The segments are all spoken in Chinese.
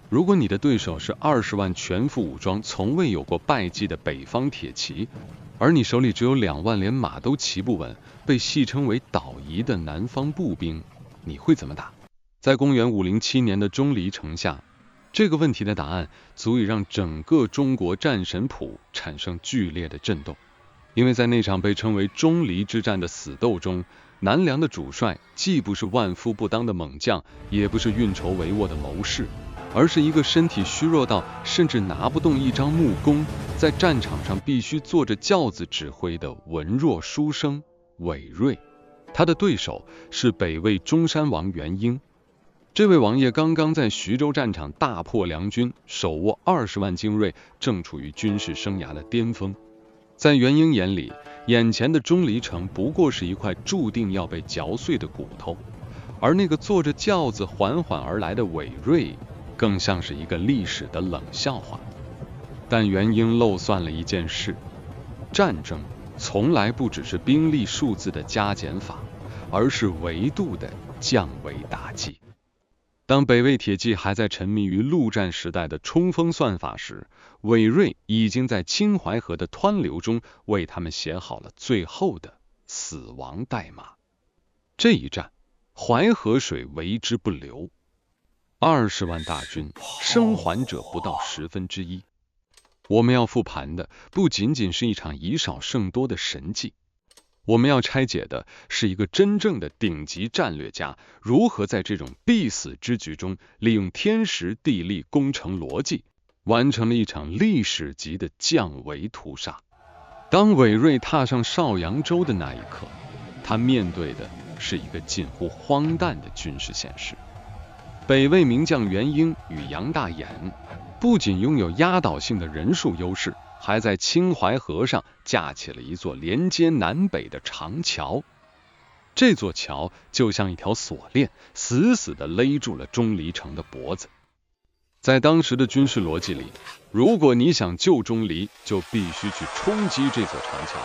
如果你的对手是20万全副武装、从未有过败绩的北方铁骑，而你手里只有2万连马都骑不稳，被戏称为倒夷的南方步兵，你会怎么打？在公元507年的钟离城下，这个问题的答案足以让整个中国战神谱产生剧烈的震动。因为在那场被称为钟离之战的死斗中，南梁的主帅既不是万夫不当的猛将，也不是运筹帷幄的谋士，而是一个身体虚弱到甚至拿不动一张木弓，在战场上必须坐着轿子指挥的文弱书生韦睿。他的对手是北魏中山王元婴。这位王爷刚刚在徐州战场大破梁军，手握20万精锐，正处于军事生涯的巅峰。在元婴眼里，眼前的钟离城不过是一块注定要被嚼碎的骨头，而那个坐着轿子缓缓而来的韦睿，更像是一个历史的冷笑话。但元婴漏算了一件事，战争从来不只是兵力数字的加减法，而是维度的降维打击。当北魏铁骑还在沉迷于陆战时代的冲锋算法时，韦睿已经在青淮河的湍流中为他们写好了最后的死亡代码。这一战，淮河水为之不流，20万大军生还者不到1/10。我们要复盘的不仅仅是一场以少胜多的神迹，我们要拆解的是一个真正的顶级战略家如何在这种必死之局中，利用天时地利工程逻辑，完成了一场历史级的降维屠杀。当韦睿踏上邵阳州的那一刻，他面对的是一个近乎荒诞的军事现实。北魏名将元婴与杨大眼不仅拥有压倒性的人数优势，还在青淮河上架起了一座连接南北的长桥。这座桥就像一条锁链，死死地勒住了钟离城的脖子。在当时的军事逻辑里，如果你想救钟离，就必须去冲击这座长桥。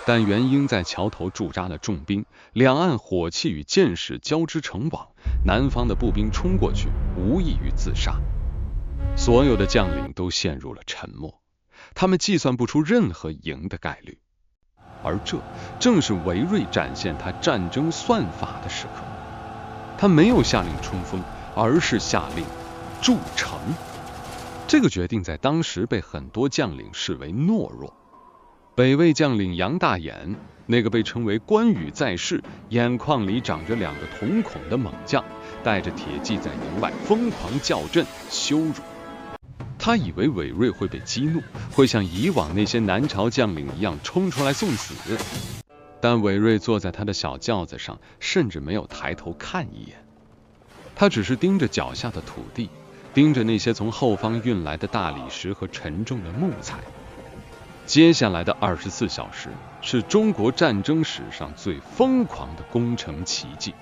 但元婴在桥头驻扎了重兵，两岸火器与箭矢交织成网，南方的步兵冲过去，无异于自杀。所有的将领都陷入了沉默，他们计算不出任何赢的概率。而这正是韦睿展现他战争算法的时刻。他没有下令冲锋，而是下令筑城。这个决定在当时被很多将领视为懦弱。北魏将领杨大眼，那个被称为关羽在世，眼眶里长着2个瞳孔的猛将，带着铁骑在营外疯狂叫阵羞辱。他以为韦睿会被激怒，会像以往那些南朝将领一样冲出来送死，但韦睿坐在他的小轿子上，甚至没有抬头看一眼。他只是盯着脚下的土地，盯着那些从后方运来的大理石和沉重的木材。接下来的24小时是中国战争史上最疯狂的工程奇迹。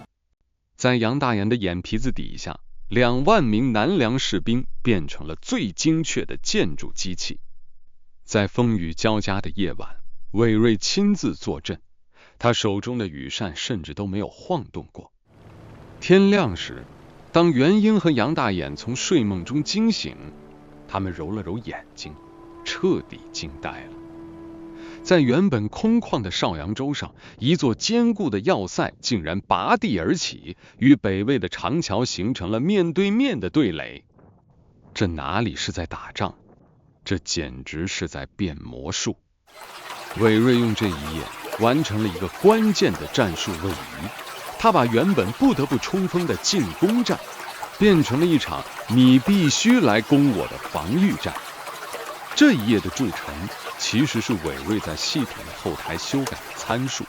在杨大眼的眼皮子底下，2万名南梁士兵变成了最精确的建筑机器。在风雨交加的夜晚，韦睿亲自坐镇，他手中的羽扇甚至都没有晃动过。天亮时，当元婴和杨大眼从睡梦中惊醒，他们揉了揉眼睛，彻底惊呆了。在原本空旷的邵阳州上，一座坚固的要塞竟然拔地而起，与北魏的长桥形成了面对面的对垒。这哪里是在打仗，这简直是在变魔术。韦睿用这一夜完成了一个关键的战术位移，他把原本不得不冲锋的进攻战，变成了一场你必须来攻我的防御战。这一夜的筑城其实是韦睿在系统的后台修改的参数。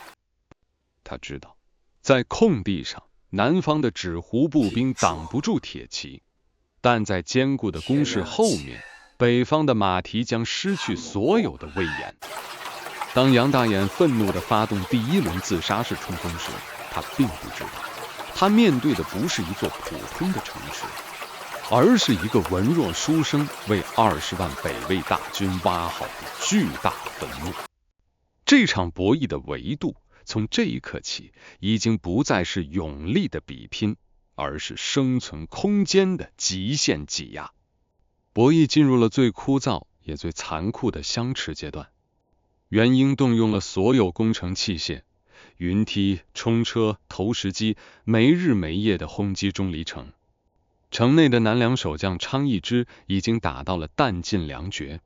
他知道，在空地上，南方的纸糊步兵挡不住铁骑，但在坚固的工事后面，北方的马蹄将失去所有的威严。当杨大眼愤怒地发动第1轮自杀式冲锋时，他并不知道，他面对的不是一座普通的城池，而是一个文弱书生为20万北魏大军挖好的巨大坟墓。这场博弈的维度从这一刻起已经不再是勇力的比拼，而是生存空间的极限挤压。博弈进入了最枯燥也最残酷的相持阶段。元英动用了所有工程器械，云梯、冲车、投石机，没日没夜地轰击钟离城。城内的南梁守将昌邑之已经打到了弹尽粮绝。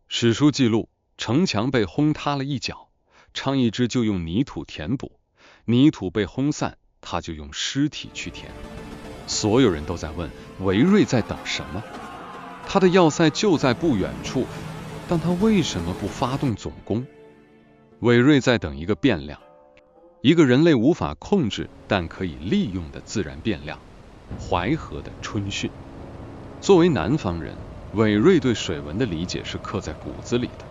史书记录，城墙被轰塌了一角，昌邑之就用泥土填补，泥土被轰散，他就用尸体去填。所有人都在问韦睿在等什么？他的要塞就在不远处，但他为什么不发动总攻？韦睿在等一个变量，一个人类无法控制但可以利用的自然变量——淮河的春汛。作为南方人，韦睿对水文的理解是刻在骨子里的。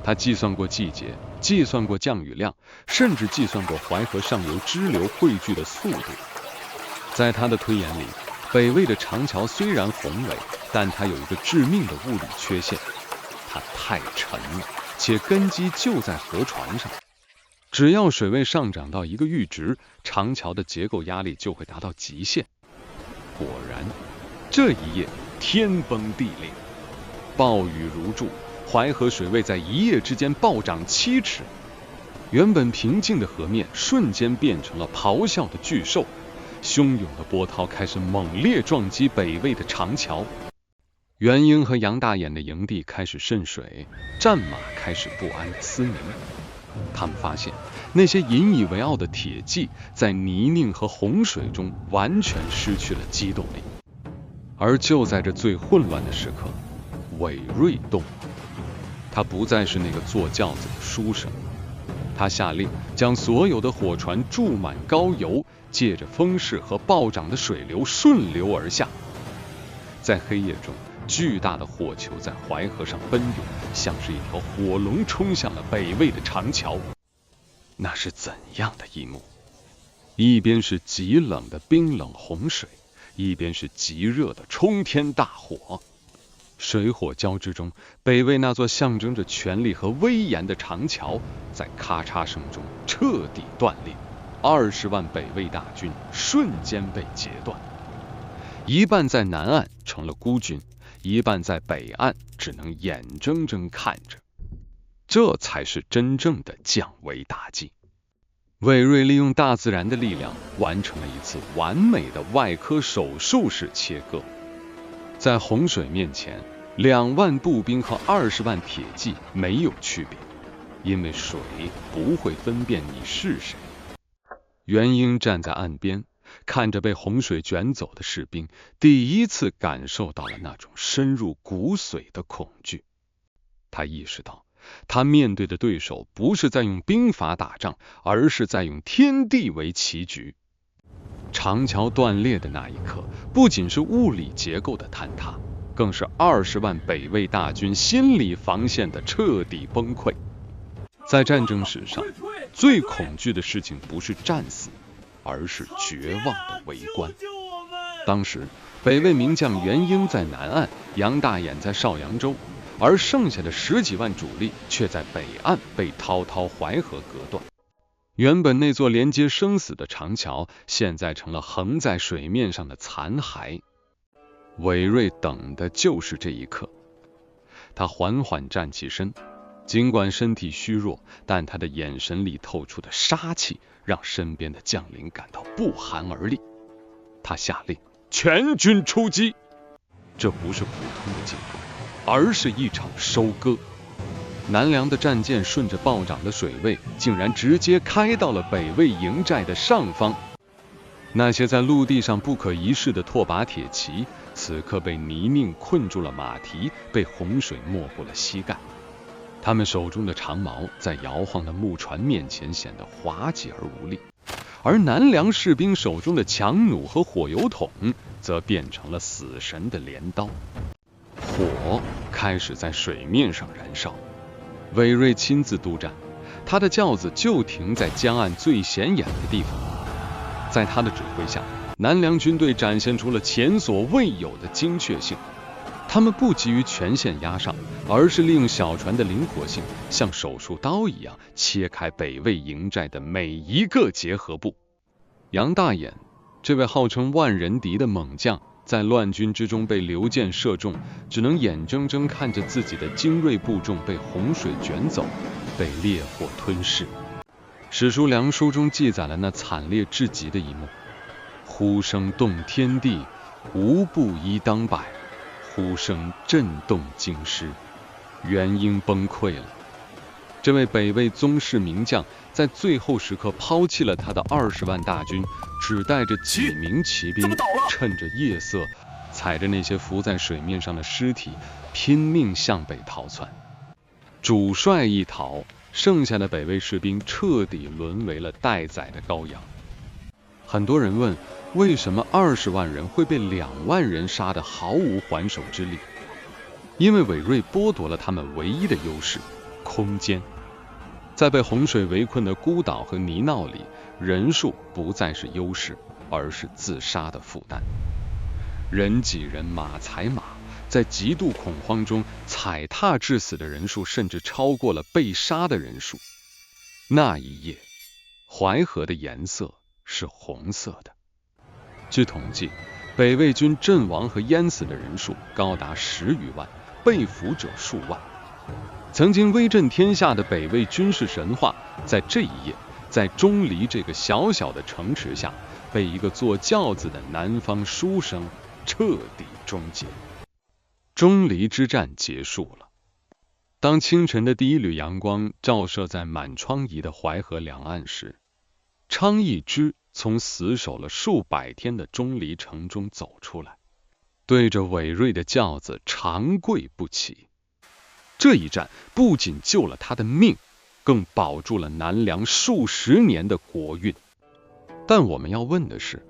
他计算过季节，计算过降雨量，甚至计算过淮河上游支流汇聚的速度。在他的推演里，北魏的长桥虽然宏伟，但它有一个致命的物理缺陷，它太沉了，且根基就在河床上。只要水位上涨到一个阈值，长桥的结构压力就会达到极限。果然，这一夜天崩地裂，暴雨如注，淮河水位在一夜之间暴涨7尺，原本平静的河面瞬间变成了咆哮的巨兽，汹涌的波涛开始猛烈撞击北魏的长桥。元英和杨大眼的营地开始渗水，战马开始不安的嘶鸣。他们发现那些引以为傲的铁骑在泥泞和洪水中完全失去了机动力。而就在这最混乱的时刻，韦睿动了。他不再是那个坐轿子的书生，他下令将所有的火船注满高油，借着风势和暴涨的水流顺流而下。在黑夜中，巨大的火球在淮河上奔涌，像是一条火龙冲向了北魏的长桥。那是怎样的一幕？一边是极冷的冰冷洪水，一边是极热的冲天大火。水火交织中，北魏那座象征着权力和威严的长桥，在咔嚓声中彻底断裂。20万北魏大军瞬间被截断，一半在南岸成了孤军，一半在北岸只能眼睁睁看着。这才是真正的降维打击。韦睿利用大自然的力量，完成了一次完美的外科手术式切割。在洪水面前，2万步兵和20万铁骑没有区别，因为水不会分辨你是谁。元英站在岸边，看着被洪水卷走的士兵，第一次感受到了那种深入骨髓的恐惧。他意识到，他面对的对手不是在用兵法打仗，而是在用天地为棋局。长桥断裂的那一刻，不仅是物理结构的坍塌，更是20万北魏大军心理防线的彻底崩溃。在战争史上，最恐惧的事情不是战死，而是绝望的围观。当时，北魏名将元英在南岸，杨大眼在邵阳州，而剩下的10几万主力却在北岸被滔滔淮河隔断。原本那座连接生死的长桥，现在成了横在水面上的残骸。韦睿等的就是这一刻。他缓缓站起身，尽管身体虚弱，但他的眼神里透出的杀气，让身边的将领感到不寒而栗。他下令全军出击。这不是普通的进攻，而是一场收割。南梁的战舰顺着暴涨的水位，竟然直接开到了北魏营寨的上方。那些在陆地上不可一世的拓跋铁骑，此刻被泥泞困住了马蹄，被洪水没过了膝盖。他们手中的长矛在摇晃的木船面前显得滑稽而无力，而南梁士兵手中的强弩和火油桶则变成了死神的镰刀。火开始在水面上燃烧。韦睿亲自督战，他的轿子就停在江岸最显眼的地方。在他的指挥下，南梁军队展现出了前所未有的精确性。他们不急于全线压上，而是利用小船的灵活性，像手术刀一样切开北魏营寨的每一个结合部。杨大眼这位号称万人敌的猛将，在乱军之中被刘建射中，只能眼睁睁看着自己的精锐部众被洪水卷走，被烈火吞噬。史书《梁书》中记载了那惨烈至极的一幕：呼声动天地，无不一当百；呼声震动京师，元婴崩溃了。这位北魏宗室名将在最后时刻抛弃了他的20万大军，只带着几名骑兵，趁着夜色，踩着那些浮在水面上的尸体，拼命向北逃窜。主帅一逃，剩下的北魏士兵彻底沦为了待宰的羔羊。很多人问，为什么20万人会被2万人杀得毫无还手之力？因为韦睿剥夺了他们唯一的优势——空间。在被洪水围困的孤岛和泥淖里，人数不再是优势，而是自杀的负担。人挤人，马踩马，在极度恐慌中，踩踏致死的人数甚至超过了被杀的人数。那一夜，淮河的颜色是红色的。据统计，北魏军阵亡和淹死的人数高达10余万，被俘者数万。曾经威震天下的北魏军事神话，在这一夜，在钟离这个小小的城池下，被一个坐轿子的南方书生彻底终结。钟离之战结束了。当清晨的第一缕阳光照射在满疮痍的淮河两岸时，昌邑之从死守了数百天的钟离城中走出来，对着韦睿的轿子长跪不起。这一战不仅救了他的命，更保住了南梁数十年的国运。但我们要问的是，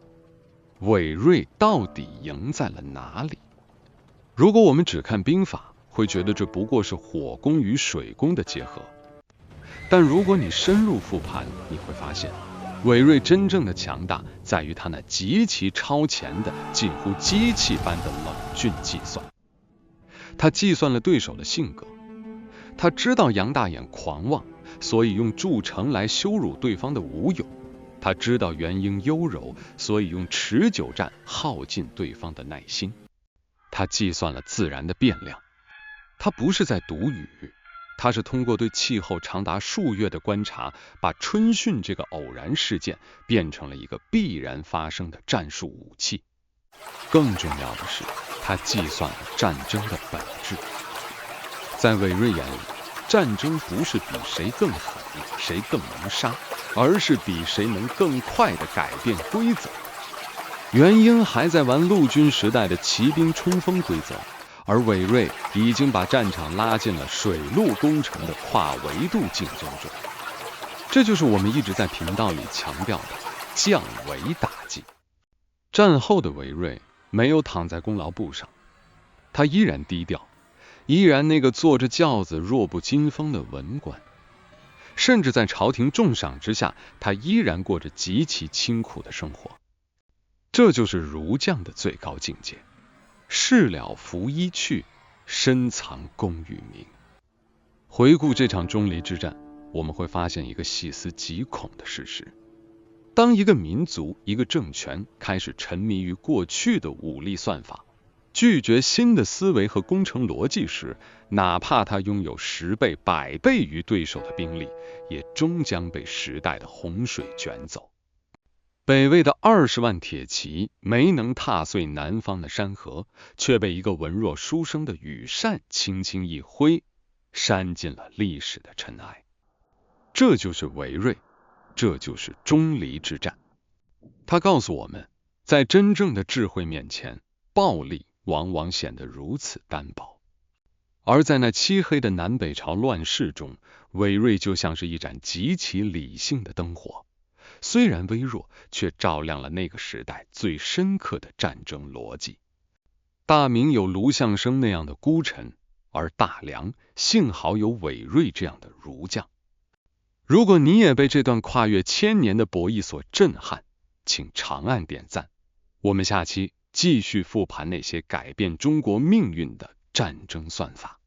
韦睿到底赢在了哪里？如果我们只看兵法，会觉得这不过是火攻与水攻的结合。但如果你深入复盘，你会发现，韦睿真正的强大在于他那极其超前的、近乎机器般的冷峻计算。他计算了对手的性格，他知道杨大眼狂妄，所以用筑城来羞辱对方的武勇；他知道元婴优柔，所以用持久战耗尽对方的耐心。他计算了自然的变量，他不是在读语，他是通过对气候长达数月的观察，把春汛这个偶然事件变成了一个必然发生的战术武器。更重要的是，他计算了战争的本质。在韦睿眼里，战争不是比谁更狠，谁更能杀，而是比谁能更快地改变规则。元婴还在玩陆军时代的骑兵冲锋规则，而韦睿已经把战场拉进了水陆工程的跨维度竞争中。这就是我们一直在频道里强调的降维打击。战后的韦睿没有躺在功劳簿上，他依然低调，依然那个坐着轿子弱不禁风的文官，甚至在朝廷重赏之下，他依然过着极其清苦的生活。这就是儒将的最高境界，事了拂衣去，深藏功与名。回顾这场钟离之战，我们会发现一个细思极恐的事实：当一个民族、一个政权开始沉迷于过去的武力算法，拒绝新的思维和工程逻辑时，哪怕他拥有10倍、100倍于对手的兵力，也终将被时代的洪水卷走。北魏的20万铁骑没能踏碎南方的山河，却被一个文弱书生的羽扇轻轻一挥，扇进了历史的尘埃。这就是韦睿，这就是钟离之战。他告诉我们，在真正的智慧面前，暴力往往显得如此单薄。而在那漆黑的南北朝乱世中，韦睿就像是一盏极其理性的灯火，虽然微弱，却照亮了那个时代最深刻的战争逻辑。大明有卢象升那样的孤臣，而大梁幸好有韦睿这样的儒将。如果你也被这段跨越1000年的博弈所震撼，请长按点赞。我们下期继续复盘那些改变中国命运的战争算法。